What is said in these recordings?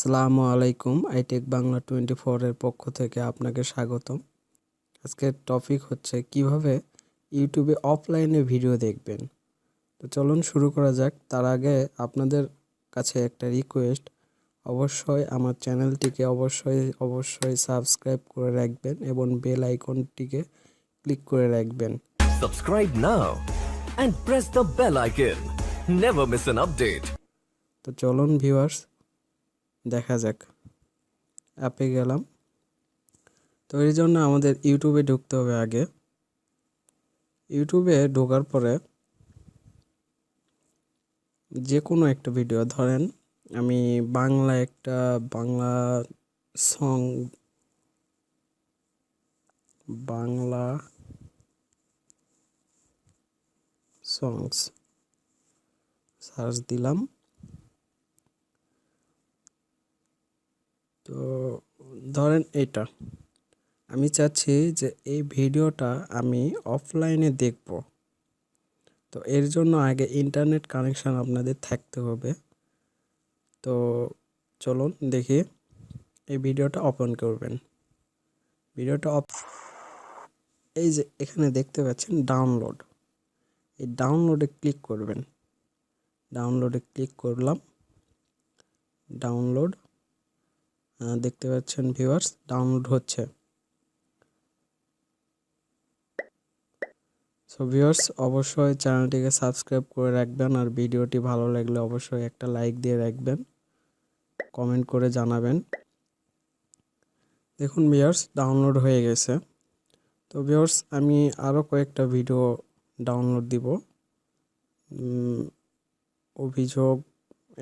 আসসালামু আলাইকুম। iTechBangla24 এর পক্ষ থেকে আপনাকে স্বাগতম। আজকের টপিক হচ্ছে কিভাবে ইউটিউবে অফলাইনে ভিডিও দেখবেন। তো চলুন শুরু করা যাক। তার আগে আপনাদের কাছে একটা রিকোয়েস্ট, অবশ্যই আমার চ্যানেলটিকে অবশ্যই সাবস্ক্রাইব করে রাখবেন এবং বেল আইকনটিকে ক্লিক করে রাখবেন। Subscribe now and press the bell icon. Never miss an update. তো চলুন ভিউয়ার্স, দেখা যাক। অ্যাপে গেলাম। তো এর জন্য আমাদের ইউটিউবে ঢুকতে হবে। আগে ইউটিউবে ঢোকার পরে যে কোনো একটা ভিডিও, ধরেন আমি বাংলা সং বাংলা সংস সার্চ দিলাম। তো ধরেন এটা আমি চাচ্ছি যে এই ভিডিওটা আমি অফলাইনে দেখব। তো এর জন্য আগে ইন্টারনেট কানেকশন আপনাদের থাকতে হবে। তো চলুন দেখি। এই ভিডিওটা ওপেন করবেন। এই যে এখানে দেখতে পাচ্ছেন ডাউনলোড, এই ডাউনলোডে ক্লিক করবেন। ডাউনলোডে ক্লিক করলাম। ডাউনলোড দেখতে পাচ্ছেন ভিউয়ার্স, ডাউনলোড হচ্ছে। সো ভিউয়ার্স, অবশ্যই চ্যানেলটিকে সাবস্ক্রাইব করে রাখবেন, আর ভিডিওটি ভালো লাগলে অবশ্যই একটা লাইক দিয়ে রাখবেন, কমেন্ট করে জানাবেন। দেখুন ভিউয়ার্স, ডাউনলোড হয়ে গেছে। তো ভিউয়ার্স, আমি আরও কয়েকটা ভিডিও ডাউনলোড দিব। অভিযোগ,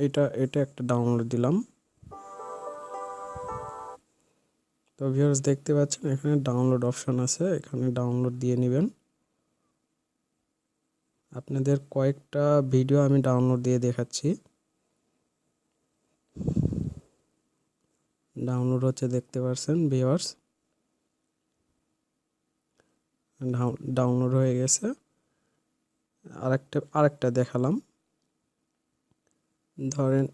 এটা একটা ডাউনলোড দিলাম। তো ভিউয়ার্স দেখতে পাচ্ছেন এখানে ডাউনলোড অপশন আছে, এখানে ডাউনলোড দিয়ে নেবেন। আপনাদের কয়েকটা ভিডিও আমি ডাউনলোড দিয়ে দেখাচ্ছি। ডাউনলোড হচ্ছে, দেখতে পাচ্ছেন ভিউয়ার্স, ডাউনলোড হয়ে গেছে। আরেকটা দেখালাম, ধরেন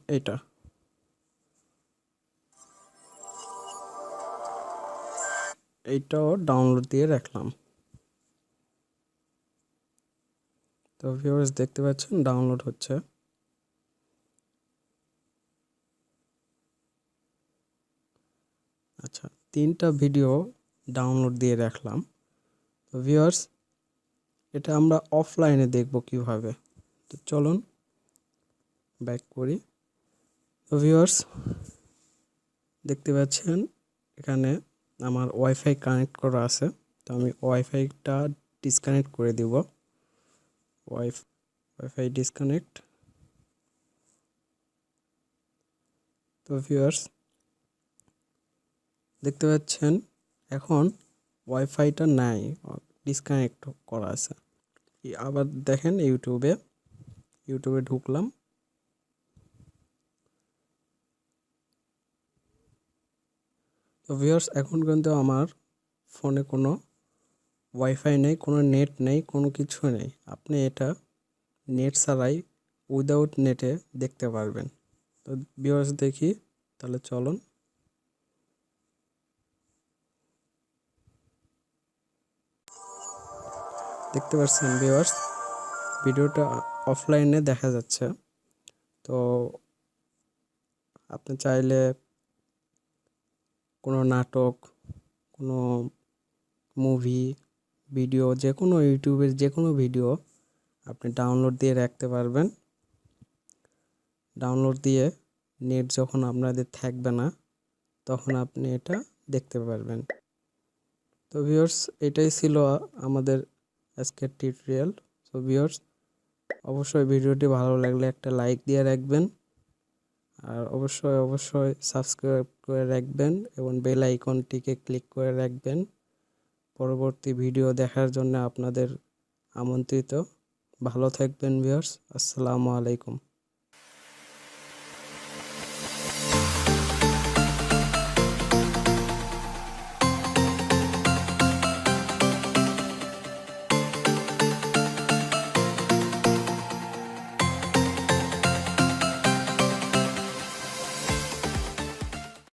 এইটাও ডাউনলোড দিয়ে রাখলাম। তো ভিউয়ার্স দেখতে পাচ্ছেন ডাউনলোড হচ্ছে। আচ্ছা, 3টা ভিডিও ডাউনলোড দিয়ে রাখলাম। তো ভিউয়ার্স, এটা আমরা অফলাইনে দেখব কিভাবে। তো চলুন ব্যাক করি। তো ভিউয়ার্স দেখতে পাচ্ছেন এখানে আমার ওয়াইফাই কানেক্ট করা আছে। তো আমি ওয়াইফাইটা ডিসকানেক্ট করে দিব। Wifi disconnect. তো ভিউয়ার্স দেখতে পাচ্ছেন এখন ওয়াইফাইটা নাই, ডিসকানেক্ট করা আছে। আবার দেখেন ইউটিউবে ঢুকলাম। তো ভিউয়ার্স, এখন কিন্তু আমার ফোনে কোনো ওয়াইফাই নেই, কোনো নেট নেই, কোনো কিছু নেই। আপনি এটা নেট ছাড়াই উইদাউট নেটে দেখতে পারবেন। তো ভিউয়ার্স দেখি, তাহলে চলুন। দেখতে পাচ্ছেন ভিউয়ার্স, ভিডিওটা অফলাইনে দেখা যাচ্ছে। তো আপনি চাইলে কোনো নাটক, কোনো মুভি, ভিডিও, যে কোনো ইউটিউবের যে কোনো ভিডিও আপনি ডাউনলোড দিয়ে রাখতে পারবেন। ডাউনলোড দিয়ে নেট যখন আপনাদের থাকবে না, তখন আপনি এটা দেখতে পারবেন। তো ভিউয়ার্স, এটাই ছিল আমাদের আজকের টিউটোরিয়াল। তো ভিউয়ার্স, অবশ্যই ভিডিওটি ভালো লাগলে একটা লাইক দিয়ে রাখবেন, আর অবশ্যই সাবস্ক্রাইব করে রাখবেন এবং বেল আইকনটিকে ক্লিক করে রাখবেন পরবর্তী ভিডিও দেখার জন্য আপনাদের আমন্ত্রিত। ভালো থাকবেন ভিউয়ার্স। আসসালামু আলাইকুম।